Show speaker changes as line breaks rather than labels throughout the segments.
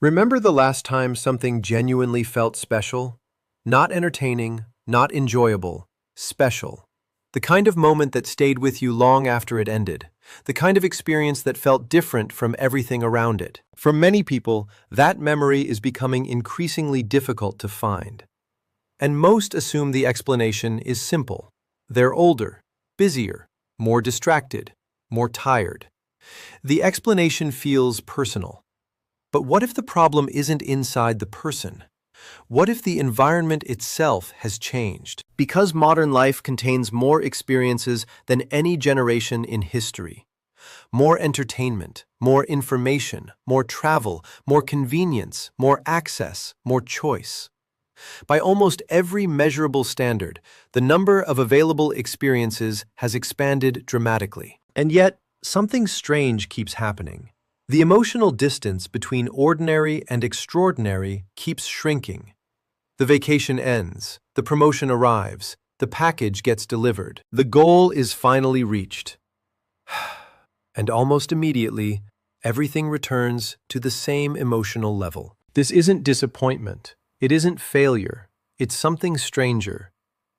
Remember the last time something genuinely felt special? Not entertaining, not enjoyable, special. The kind of moment that stayed with you long after it ended. The kind of experience that felt different from everything around it. For many people, that memory is becoming increasingly difficult to find. And most assume the explanation is simple. They're older, busier, more distracted, more tired. The explanation feels personal. But what if the problem isn't inside the person? What if the environment itself has changed? Because modern life contains more experiences than any generation in history. More entertainment, more information, more travel, more convenience, more access, more choice. By almost every measurable standard, the number of available experiences has expanded dramatically. And yet, something strange keeps happening. The emotional distance between ordinary and extraordinary keeps shrinking. The vacation ends, the promotion arrives, the package gets delivered. The goal is finally reached. And almost immediately, everything returns to the same emotional level. This isn't disappointment. It isn't failure. It's something stranger.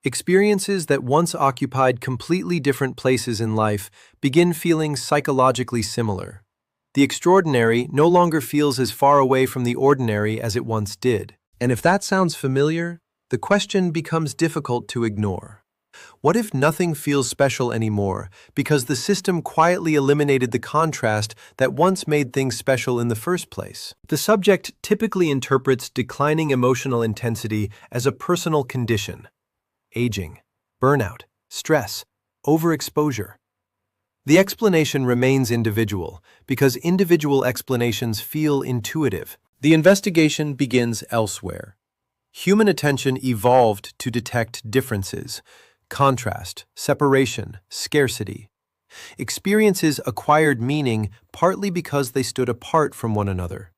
Experiences that once occupied completely different places in life begin feeling psychologically similar. The extraordinary no longer feels as far away from the ordinary as it once did. And if that sounds familiar, the question becomes difficult to ignore. What if nothing feels special anymore because the system quietly eliminated the contrast that once made things special in the first place? The subject typically interprets declining emotional intensity as a personal condition. Aging, burnout, stress, overexposure. The explanation remains individual because individual explanations feel intuitive. The investigation begins elsewhere. Human attention evolved to detect differences, contrast, separation, scarcity. Experiences acquired meaning partly because they stood apart from one another.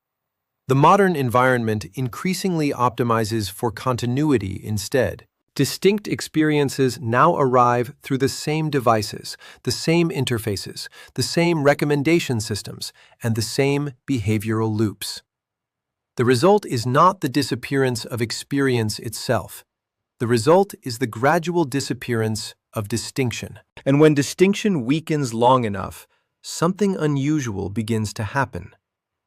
The modern environment increasingly optimizes for continuity instead. Distinct experiences now arrive through the same devices, the same interfaces, the same recommendation systems, and the same behavioral loops. The result is not the disappearance of experience itself. The result is the gradual disappearance of distinction. And when distinction weakens long enough, something unusual begins to happen.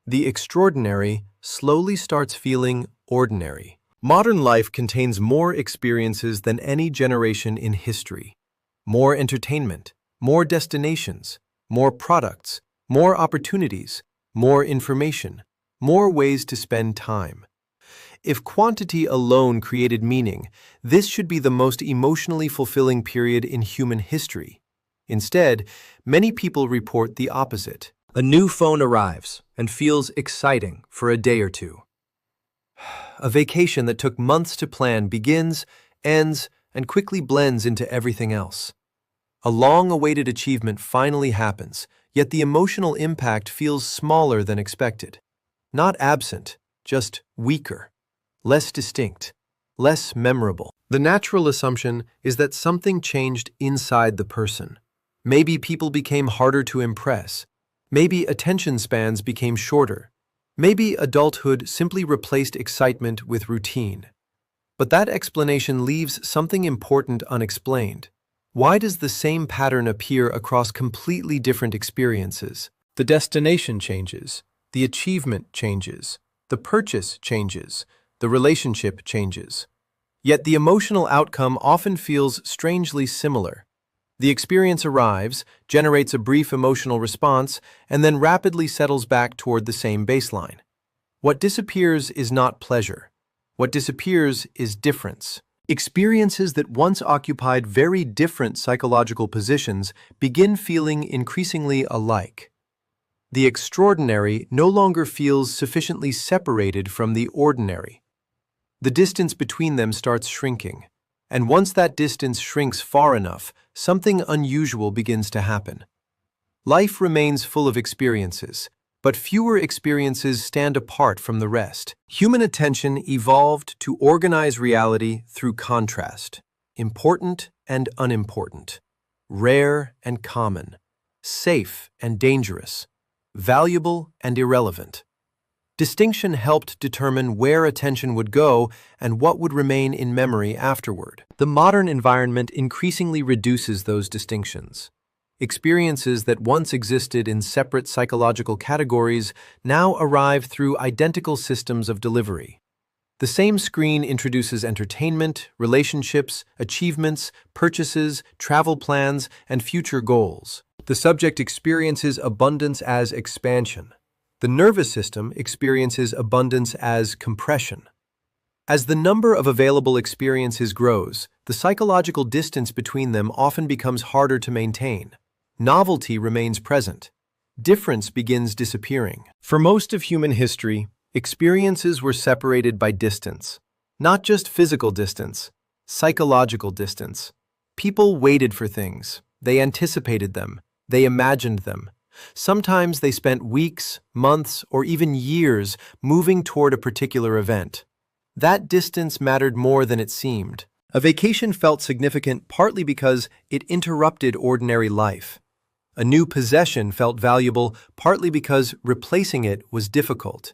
The extraordinary slowly starts feeling ordinary. Modern life contains more experiences than any generation in history. More entertainment, more destinations, more products, more opportunities, more information, more ways to spend time. If quantity alone created meaning, this should be the most emotionally fulfilling period in human history. Instead, many people report the opposite. A new phone arrives and feels exciting for a day or two. A vacation that took months to plan begins, ends, and quickly blends into everything else. A long-awaited achievement finally happens, yet the emotional impact feels smaller than expected. Not absent, just weaker, less distinct, less memorable. The natural assumption is that something changed inside the person. Maybe people became harder to impress. Maybe attention spans became shorter. Maybe adulthood simply replaced excitement with routine. But that explanation leaves something important unexplained. Why does the same pattern appear across completely different experiences? The destination changes, the achievement changes, the purchase changes, the relationship changes. Yet the emotional outcome often feels strangely similar. The experience arrives, generates a brief emotional response, and then rapidly settles back toward the same baseline. What disappears is not pleasure. What disappears is difference. Experiences that once occupied very different psychological positions begin feeling increasingly alike. The extraordinary no longer feels sufficiently separated from the ordinary. The distance between them starts shrinking. And once that distance shrinks far enough, something unusual begins to happen. Life remains full of experiences, but fewer experiences stand apart from the rest. Human attention evolved to organize reality through contrast, important and unimportant, rare and common, safe and dangerous, valuable and irrelevant. Distinction helped determine where attention would go and what would remain in memory afterward. The modern environment increasingly reduces those distinctions. Experiences that once existed in separate psychological categories now arrive through identical systems of delivery. The same screen introduces entertainment, relationships, achievements, purchases, travel plans, and future goals. The subject experiences abundance as expansion. The nervous system experiences abundance as compression. As the number of available experiences grows, the psychological distance between them often becomes harder to maintain. Novelty remains present. Difference begins disappearing. For most of human history, experiences were separated by distance. Not just physical distance, psychological distance. People waited for things. They anticipated them. They imagined them. Sometimes they spent weeks, months, or even years moving toward a particular event. That distance mattered more than it seemed. A vacation felt significant partly because it interrupted ordinary life. A new possession felt valuable partly because replacing it was difficult.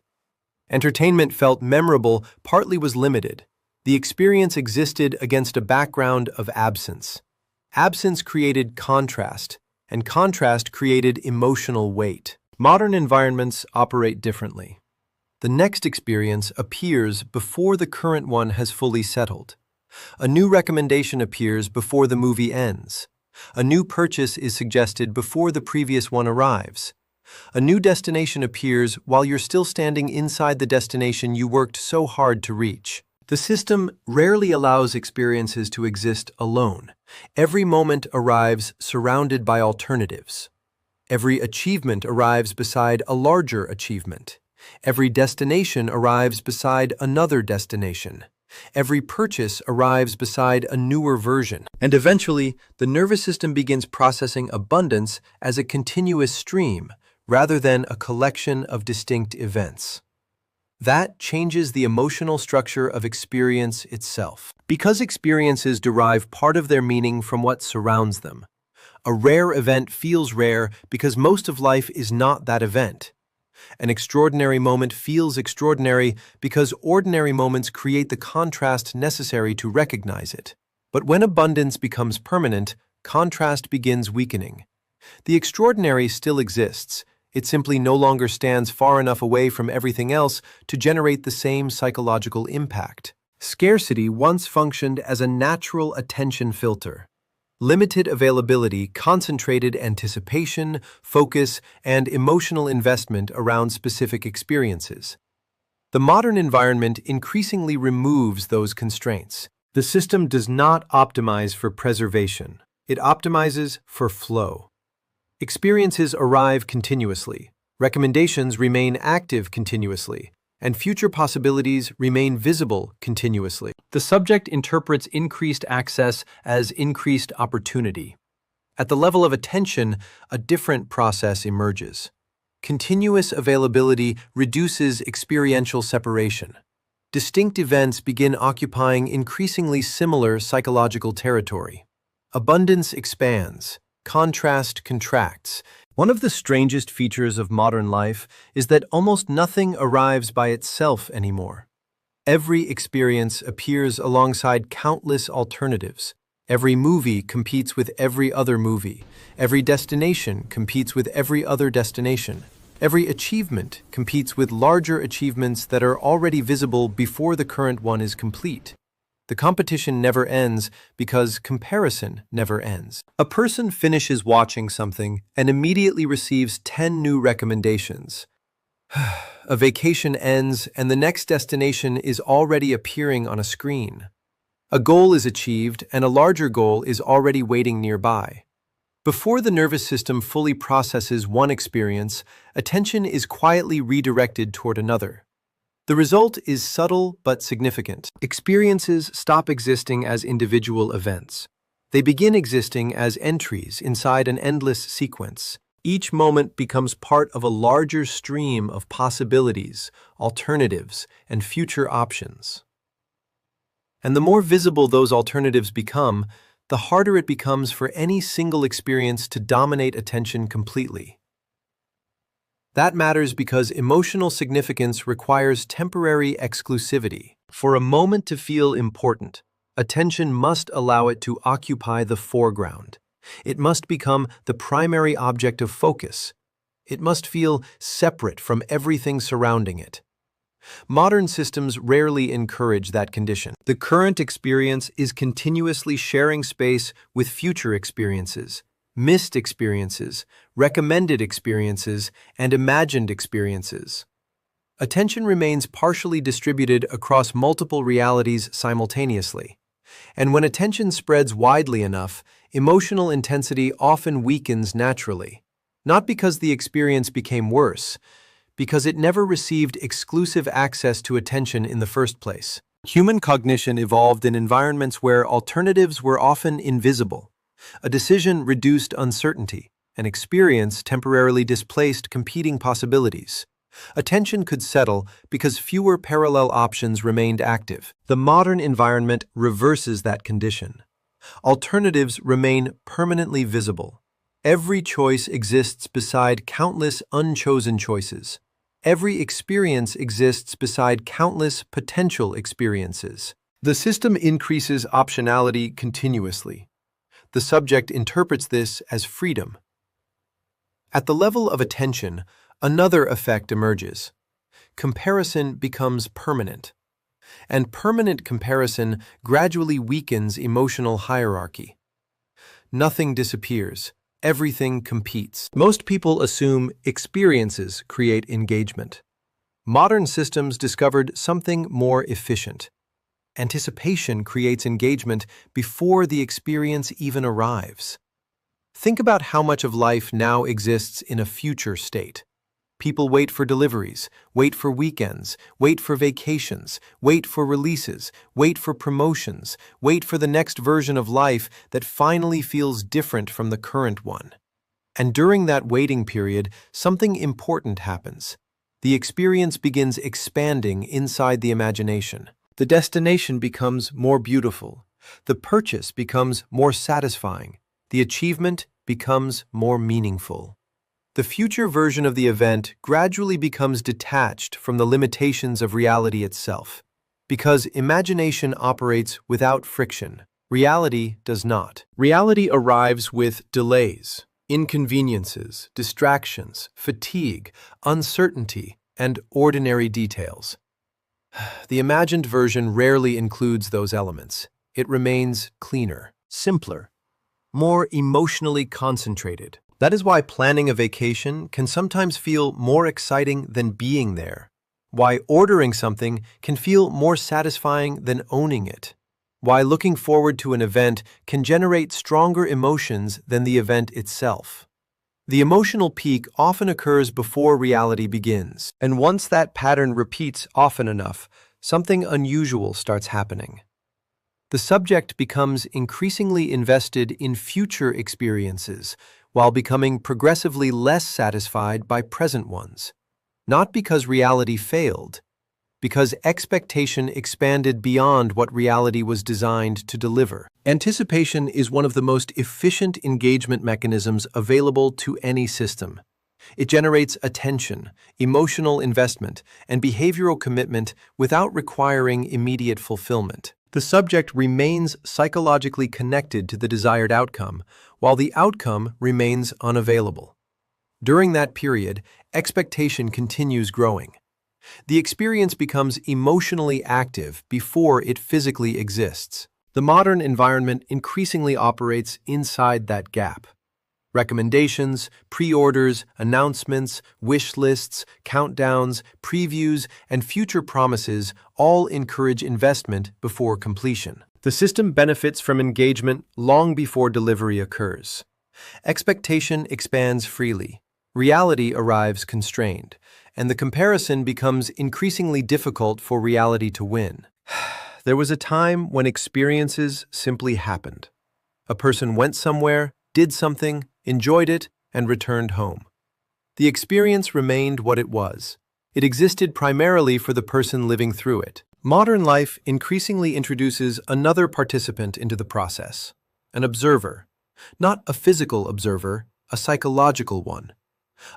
Entertainment felt memorable partly was limited. The experience existed against a background of absence. Absence created contrast, and contrast created emotional weight. Modern environments operate differently. The next experience appears before the current one has fully settled. A new recommendation appears before the movie ends. A new purchase is suggested before the previous one arrives. A new destination appears while you're still standing inside the destination you worked so hard to reach. The system rarely allows experiences to exist alone. Every moment arrives surrounded by alternatives. Every achievement arrives beside a larger achievement. Every destination arrives beside another destination. Every purchase arrives beside a newer version. And eventually, the nervous system begins processing abundance as a continuous stream rather than a collection of distinct events. That changes the emotional structure of experience itself. Because experiences derive part of their meaning from what surrounds them. A rare event feels rare because most of life is not that event. An extraordinary moment feels extraordinary because ordinary moments create the contrast necessary to recognize it. But when abundance becomes permanent, contrast begins weakening. The extraordinary still exists. It simply no longer stands far enough away from everything else to generate the same psychological impact. Scarcity once functioned as a natural attention filter. Limited availability concentrated anticipation, focus, and emotional investment around specific experiences. The modern environment increasingly removes those constraints. The system does not optimize for preservation. It optimizes for flow. Experiences arrive continuously, recommendations remain active continuously, and future possibilities remain visible continuously. The subject interprets increased access as increased opportunity. At the level of attention, a different process emerges. Continuous availability reduces experiential separation. Distinct events begin occupying increasingly similar psychological territory. Abundance expands. Contrast contracts. One of the strangest features of modern life is that almost nothing arrives by itself anymore. Every experience appears alongside countless alternatives. Every movie competes with every other movie. Every destination competes with every other destination. Every achievement competes with larger achievements that are already visible before the current one is complete. The competition never ends because comparison never ends. A person finishes watching something and immediately receives 10 new recommendations. A vacation ends and the next destination is already appearing on a screen. A goal is achieved and a larger goal is already waiting nearby. Before the nervous system fully processes one experience, attention is quietly redirected toward another. The result is subtle but significant. Experiences stop existing as individual events. They begin existing as entries inside an endless sequence. Each moment becomes part of a larger stream of possibilities, alternatives, and future options. And the more visible those alternatives become, the harder it becomes for any single experience to dominate attention completely. That matters because emotional significance requires temporary exclusivity. For a moment to feel important, attention must allow it to occupy the foreground. It must become the primary object of focus. It must feel separate from everything surrounding it. Modern systems rarely encourage that condition. The current experience is continuously sharing space with future experiences, missed experiences, recommended experiences, and imagined experiences. Attention remains partially distributed across multiple realities simultaneously. And when attention spreads widely enough, emotional intensity often weakens naturally. Not because the experience became worse, because it never received exclusive access to attention in the first place. Human cognition evolved in environments where alternatives were often invisible. A decision reduced uncertainty. An experience temporarily displaced competing possibilities. Attention could settle because fewer parallel options remained active. The modern environment reverses that condition. Alternatives remain permanently visible. Every choice exists beside countless unchosen choices. Every experience exists beside countless potential experiences. The system increases optionality continuously. The subject interprets this as freedom. At the level of attention, another effect emerges. Comparison becomes permanent. And permanent comparison gradually weakens emotional hierarchy. Nothing disappears. Everything competes. Most people assume experiences create engagement. Modern systems discovered something more efficient. Anticipation creates engagement before the experience even arrives. Think about how much of life now exists in a future state. People wait for deliveries, wait for weekends, wait for vacations, wait for releases, wait for promotions, wait for the next version of life that finally feels different from the current one. And during that waiting period, something important happens. The experience begins expanding inside the imagination. The destination becomes more beautiful. The purchase becomes more satisfying. The achievement becomes more meaningful. The future version of the event gradually becomes detached from the limitations of reality itself. Because imagination operates without friction, reality does not. Reality arrives with delays, inconveniences, distractions, fatigue, uncertainty, and ordinary details. The imagined version rarely includes those elements. It remains cleaner, simpler, more emotionally concentrated. That is why planning a vacation can sometimes feel more exciting than being there. Why ordering something can feel more satisfying than owning it. Why looking forward to an event can generate stronger emotions than the event itself. The emotional peak often occurs before reality begins, and once that pattern repeats often enough, something unusual starts happening. The subject becomes increasingly invested in future experiences, while becoming progressively less satisfied by present ones. Not because reality failed, because expectation expanded beyond what reality was designed to deliver. Anticipation is one of the most efficient engagement mechanisms available to any system. It generates attention, emotional investment, and behavioral commitment without requiring immediate fulfillment. The subject remains psychologically connected to the desired outcome, while the outcome remains unavailable. During that period, expectation continues growing. The experience becomes emotionally active before it physically exists. The modern environment increasingly operates inside that gap. Recommendations, pre-orders, announcements, wish lists, countdowns, previews, and future promises all encourage investment before completion. The system benefits from engagement long before delivery occurs. Expectation expands freely. Reality arrives constrained, and the comparison becomes increasingly difficult for reality to win. There was a time when experiences simply happened. A person went somewhere, did something, enjoyed it, and returned home. The experience remained what it was. It existed primarily for the person living through it. Modern life increasingly introduces another participant into the process, an observer. Not a physical observer, a psychological one.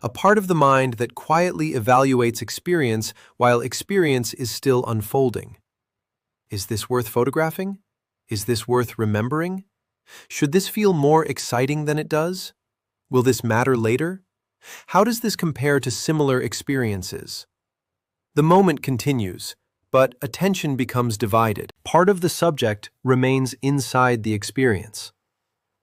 a part of the mind that quietly evaluates experience while experience is still unfolding. Is this worth photographing? Is this worth remembering? Should this feel more exciting than it does? Will this matter later? How does this compare to similar experiences? The moment continues, but attention becomes divided. Part of the subject remains inside the experience.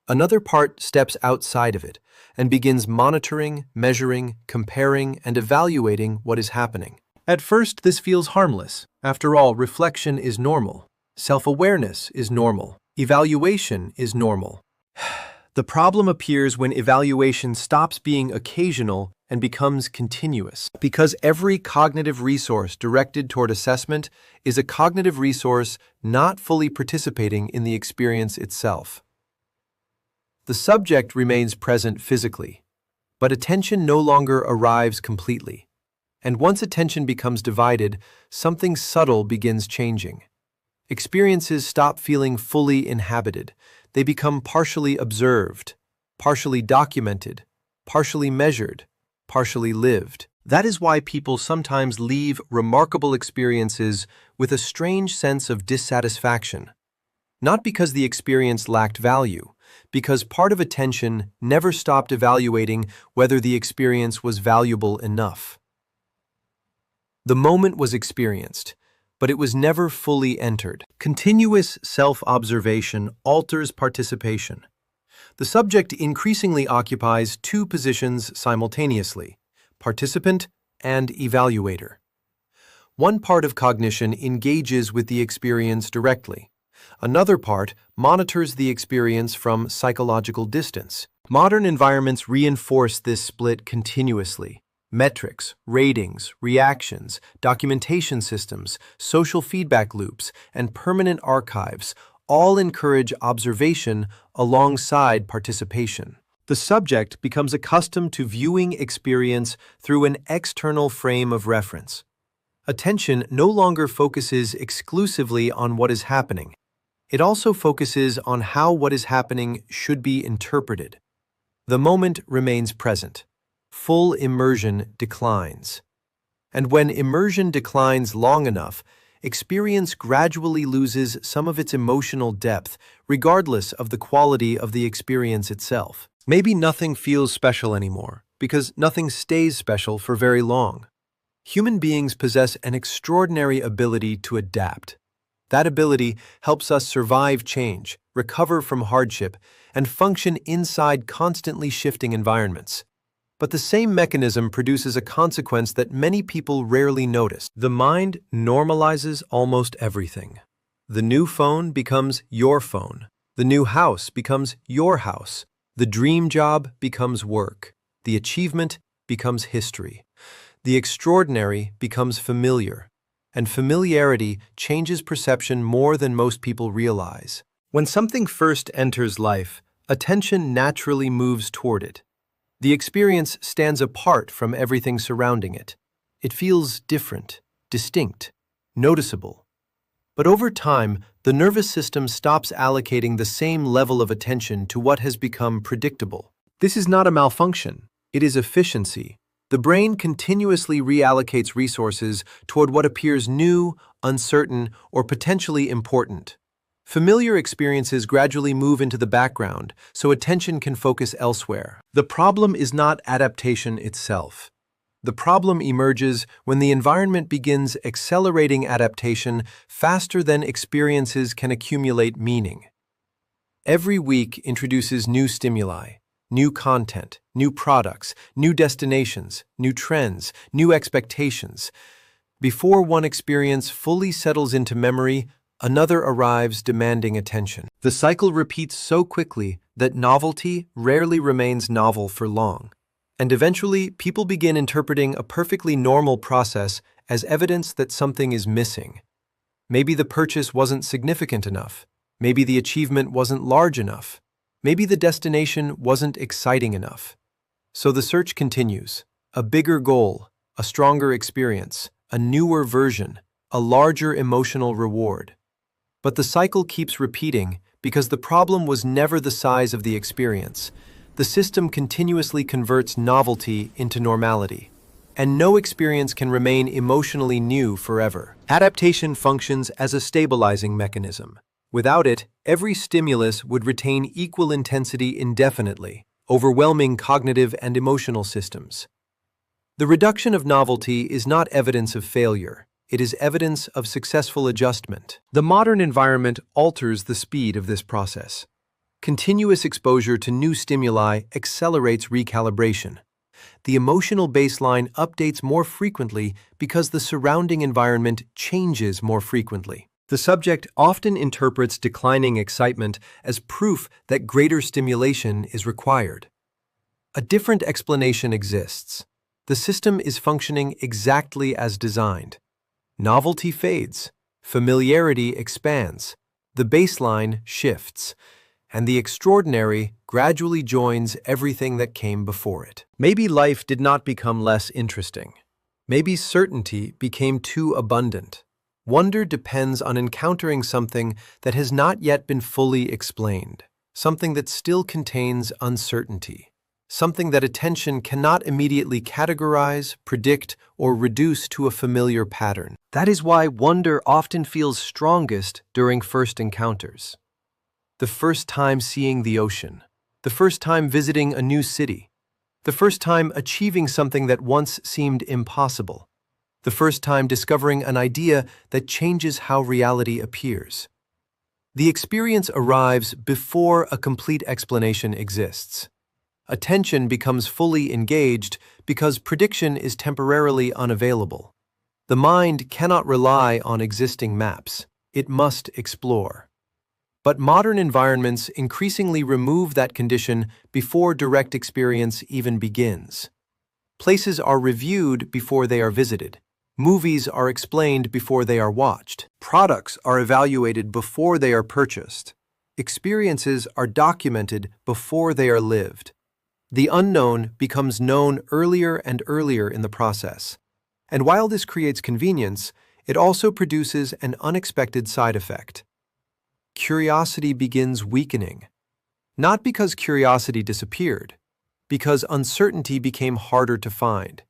Another part steps outside of it and begins monitoring, measuring, comparing, and evaluating what is happening. At first, this feels harmless. After all, reflection is normal. Self-awareness is normal. Evaluation is normal. The problem appears when evaluation stops being occasional and becomes continuous. Because every cognitive resource directed toward assessment is a cognitive resource not fully participating in the experience itself. The subject remains present physically, but attention no longer arrives completely. And once attention becomes divided, something subtle begins changing. Experiences stop feeling fully inhabited. They become partially observed, partially documented, partially measured, partially lived. That is why people sometimes leave remarkable experiences with a strange sense of dissatisfaction. Not because the experience lacked value, because part of attention never stopped evaluating whether the experience was valuable enough. The moment was experienced, but it was never fully entered. Continuous self-observation alters participation. The subject increasingly occupies two positions simultaneously: participant and evaluator. One part of cognition engages with the experience directly. Another part monitors the experience from psychological distance. Modern environments reinforce this split continuously. Metrics, ratings, reactions, documentation systems, social feedback loops, and permanent archives all encourage observation alongside participation. The subject becomes accustomed to viewing experience through an external frame of reference. Attention no longer focuses exclusively on what is happening. It also focuses on how what is happening should be interpreted. The moment remains present. Full immersion declines. And when immersion declines long enough, experience gradually loses some of its emotional depth, regardless of the quality of the experience itself. Maybe nothing feels special anymore, because nothing stays special for very long. Human beings possess an extraordinary ability to adapt. That ability helps us survive change, recover from hardship, and function inside constantly shifting environments. But the same mechanism produces a consequence that many people rarely notice. The mind normalizes almost everything. The new phone becomes your phone. The new house becomes your house. The dream job becomes work. The achievement becomes history. The extraordinary becomes familiar. And familiarity changes perception more than most people realize. When something first enters life, attention naturally moves toward it. The experience stands apart from everything surrounding it. It feels different, distinct, noticeable. But over time, the nervous system stops allocating the same level of attention to what has become predictable. This is not a malfunction, it is efficiency. The brain continuously reallocates resources toward what appears new, uncertain, or potentially important. Familiar experiences gradually move into the background, so attention can focus elsewhere. The problem is not adaptation itself. The problem emerges when the environment begins accelerating adaptation faster than experiences can accumulate meaning. Every week introduces new stimuli, new content, new products, new destinations, new trends, new expectations. Before one experience fully settles into memory, another arrives demanding attention. The cycle repeats so quickly that novelty rarely remains novel for long. And eventually, people begin interpreting a perfectly normal process as evidence that something is missing. Maybe the purchase wasn't significant enough. Maybe the achievement wasn't large enough. Maybe the destination wasn't exciting enough. So the search continues. A bigger goal, a stronger experience, a newer version, a larger emotional reward. But the cycle keeps repeating because the problem was never the size of the experience. The system continuously converts novelty into normality, and no experience can remain emotionally new forever. Adaptation functions as a stabilizing mechanism. Without it, every stimulus would retain equal intensity indefinitely, overwhelming cognitive and emotional systems. The reduction of novelty is not evidence of failure. It is evidence of successful adjustment. The modern environment alters the speed of this process. Continuous exposure to new stimuli accelerates recalibration. The emotional baseline updates more frequently because the surrounding environment changes more frequently. The subject often interprets declining excitement as proof that greater stimulation is required. A different explanation exists. The system is functioning exactly as designed. Novelty fades, familiarity expands, the baseline shifts, and the extraordinary gradually joins everything that came before it. Maybe life did not become less interesting. Maybe certainty became too abundant. Wonder depends on encountering something that has not yet been fully explained, something that still contains uncertainty, something that attention cannot immediately categorize, predict, or reduce to a familiar pattern. That is why wonder often feels strongest during first encounters. The first time seeing the ocean, the first time visiting a new city, the first time achieving something that once seemed impossible, the first time discovering an idea that changes how reality appears. The experience arrives before a complete explanation exists. Attention becomes fully engaged because prediction is temporarily unavailable. The mind cannot rely on existing maps. It must explore. But modern environments increasingly remove that condition before direct experience even begins. Places are reviewed before they are visited. Movies are explained before they are watched. Products are evaluated before they are purchased. Experiences are documented before they are lived. The unknown becomes known earlier and earlier in the process. And while this creates convenience, it also produces an unexpected side effect. Curiosity begins weakening, not because curiosity disappeared, because uncertainty became harder to find.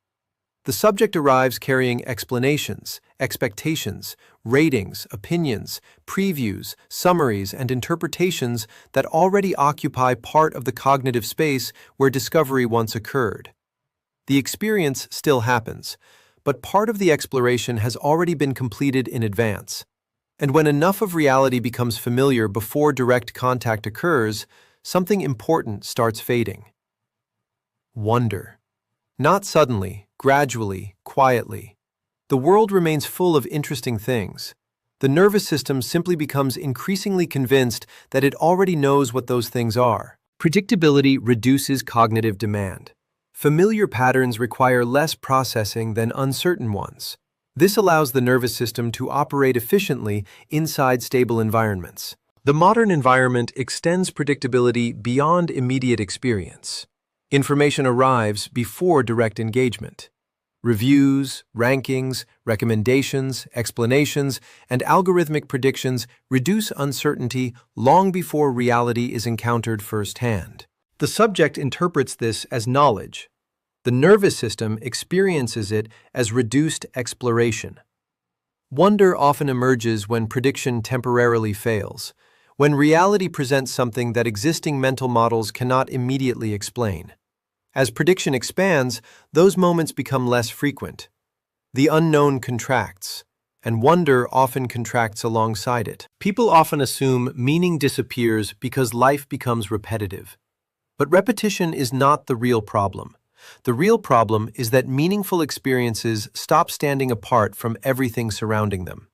The subject arrives carrying explanations, expectations, ratings, opinions, previews, summaries, and interpretations that already occupy part of the cognitive space where discovery once occurred. The experience still happens, but part of the exploration has already been completed in advance. And when enough of reality becomes familiar before direct contact occurs, something important starts fading. Wonder. Not suddenly, gradually, quietly. The world remains full of interesting things. The nervous system simply becomes increasingly convinced that it already knows what those things are. Predictability reduces cognitive demand. Familiar patterns require less processing than uncertain ones. This allows the nervous system to operate efficiently inside stable environments. The modern environment extends predictability beyond immediate experience. Information arrives before direct engagement. Reviews, rankings, recommendations, explanations, and algorithmic predictions reduce uncertainty long before reality is encountered firsthand. The subject interprets this as knowledge. The nervous system experiences it as reduced exploration. Wonder often emerges when prediction temporarily fails, when reality presents something that existing mental models cannot immediately explain. As prediction expands, those moments become less frequent. The unknown contracts, and wonder often contracts alongside it. People often assume meaning disappears because life becomes repetitive. But repetition is not the real problem. The real problem is that meaningful experiences stop standing apart from everything surrounding them.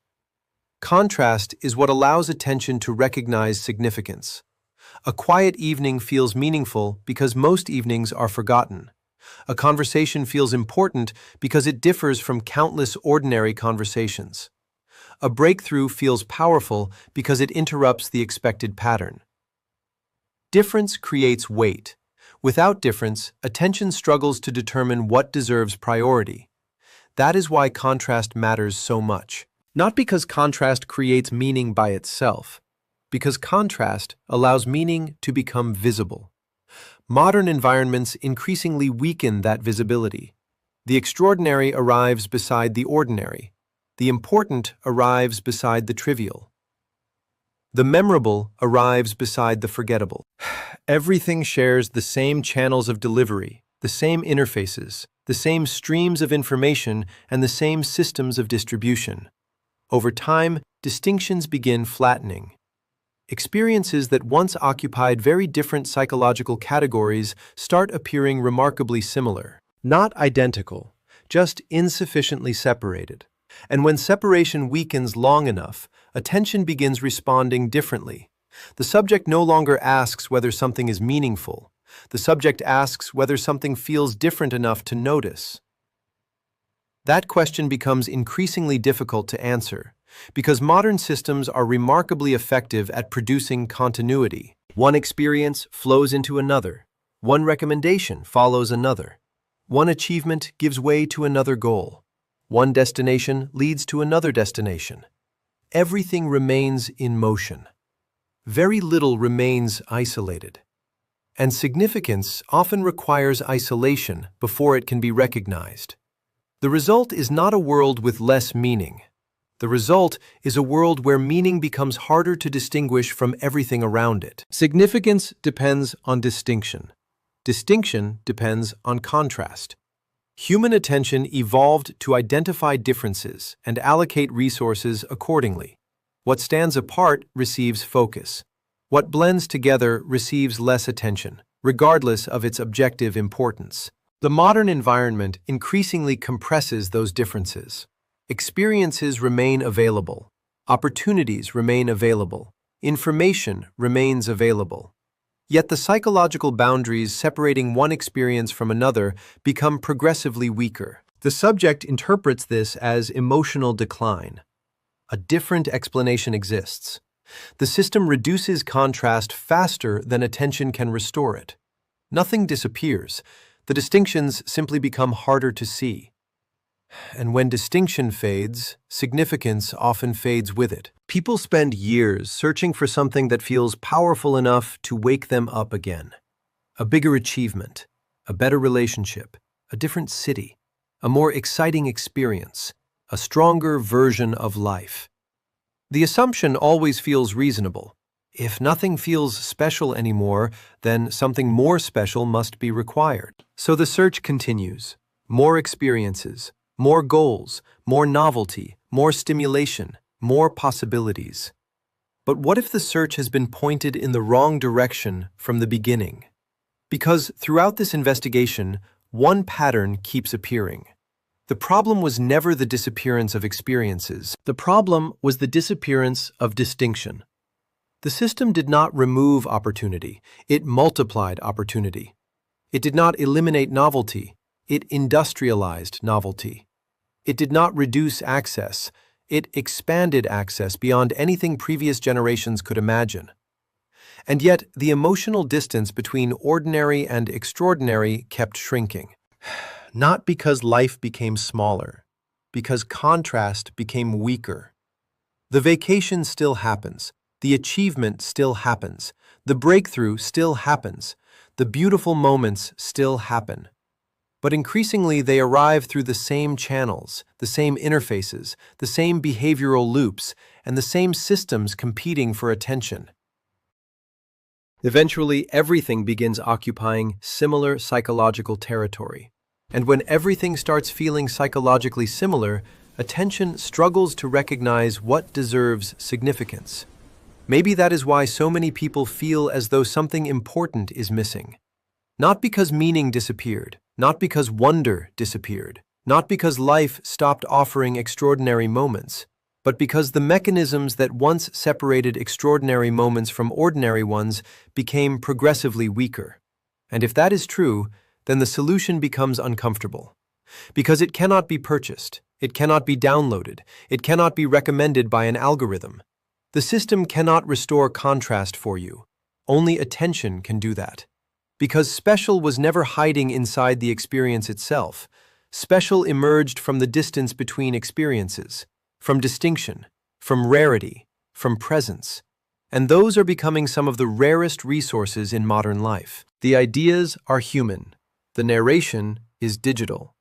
Contrast is what allows attention to recognize significance. A quiet evening feels meaningful because most evenings are forgotten. A conversation feels important because it differs from countless ordinary conversations. A breakthrough feels powerful because it interrupts the expected pattern. Difference creates weight. Without difference, attention struggles to determine what deserves priority. That is why contrast matters so much. Not because contrast creates meaning by itself, because contrast allows meaning to become visible. Modern environments increasingly weaken that visibility. The extraordinary arrives beside the ordinary. The important arrives beside the trivial. The memorable arrives beside the forgettable. Everything shares the same channels of delivery, the same interfaces, the same streams of information, and the same systems of distribution. Over time, distinctions begin flattening. Experiences that once occupied very different psychological categories start appearing remarkably similar. Not identical, just insufficiently separated. And when separation weakens long enough, attention begins responding differently. The subject no longer asks whether something is meaningful. The subject asks whether something feels different enough to notice. That question becomes increasingly difficult to answer, because modern systems are remarkably effective at producing continuity. One experience flows into another. One recommendation follows another. One achievement gives way to another goal. One destination leads to another destination. Everything remains in motion. Very little remains isolated. And significance often requires isolation before it can be recognized. The result is not a world with less meaning. The result is a world where meaning becomes harder to distinguish from everything around it. Significance depends on distinction. Distinction depends on contrast. Human attention evolved to identify differences and allocate resources accordingly. What stands apart receives focus. What blends together receives less attention, regardless of its objective importance. The modern environment increasingly compresses those differences. Experiences remain available. Opportunities remain available. Information remains available. Yet the psychological boundaries separating one experience from another become progressively weaker. The subject interprets this as emotional decline. A different explanation exists. The system reduces contrast faster than attention can restore it. Nothing disappears. The distinctions simply become harder to see. And when distinction fades, significance often fades with it. People spend years searching for something that feels powerful enough to wake them up again. A bigger achievement, a better relationship, a different city, a more exciting experience, a stronger version of life. The assumption always feels reasonable. If nothing feels special anymore, then something more special must be required. So the search continues. More experiences, more goals, more novelty, more stimulation, more possibilities. But what if the search has been pointed in the wrong direction from the beginning? Because throughout this investigation, one pattern keeps appearing. The problem was never the disappearance of experiences. The problem was the disappearance of distinction. The system did not remove opportunity, it multiplied opportunity. It did not eliminate novelty, it industrialized novelty. It did not reduce access, it expanded access beyond anything previous generations could imagine. And yet, the emotional distance between ordinary and extraordinary kept shrinking. Not because life became smaller, because contrast became weaker. The vacation still happens, the achievement still happens, the breakthrough still happens, the beautiful moments still happen. But increasingly they arrive through the same channels, the same interfaces, the same behavioral loops, and the same systems competing for attention. Eventually, everything begins occupying similar psychological territory. And when everything starts feeling psychologically similar, attention struggles to recognize what deserves significance. Maybe that is why so many people feel as though something important is missing. Not because meaning disappeared, not because wonder disappeared, not because life stopped offering extraordinary moments, but because the mechanisms that once separated extraordinary moments from ordinary ones became progressively weaker. And if that is true, then the solution becomes uncomfortable. Because it cannot be purchased, it cannot be downloaded, it cannot be recommended by an algorithm. The system cannot restore contrast for you. Only attention can do that. Because special was never hiding inside the experience itself. Special emerged from the distance between experiences, from distinction, from rarity, from presence. And those are becoming some of the rarest resources in modern life. The ideas are human. The narration is digital.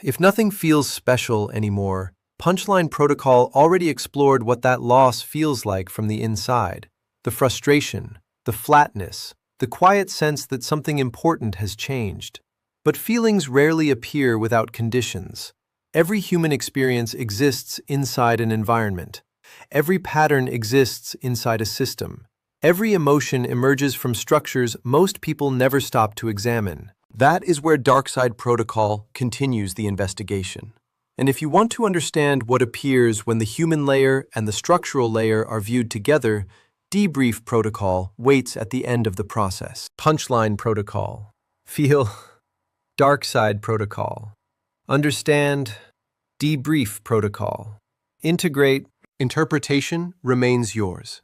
If nothing feels special anymore, Punchline Protocol already explored what that loss feels like from the inside. The frustration, the flatness, the quiet sense that something important has changed. But feelings rarely appear without conditions. Every human experience exists inside an environment. Every pattern exists inside a system. Every emotion emerges from structures most people never stop to examine. That is where Darkside Protocol continues the investigation. And if you want to understand what appears when the human layer and the structural layer are viewed together, Debrief Protocol waits at the end of the process. Punchline Protocol. Feel Darkside Protocol. Understand Debrief Protocol. Integrate. Interpretation remains yours.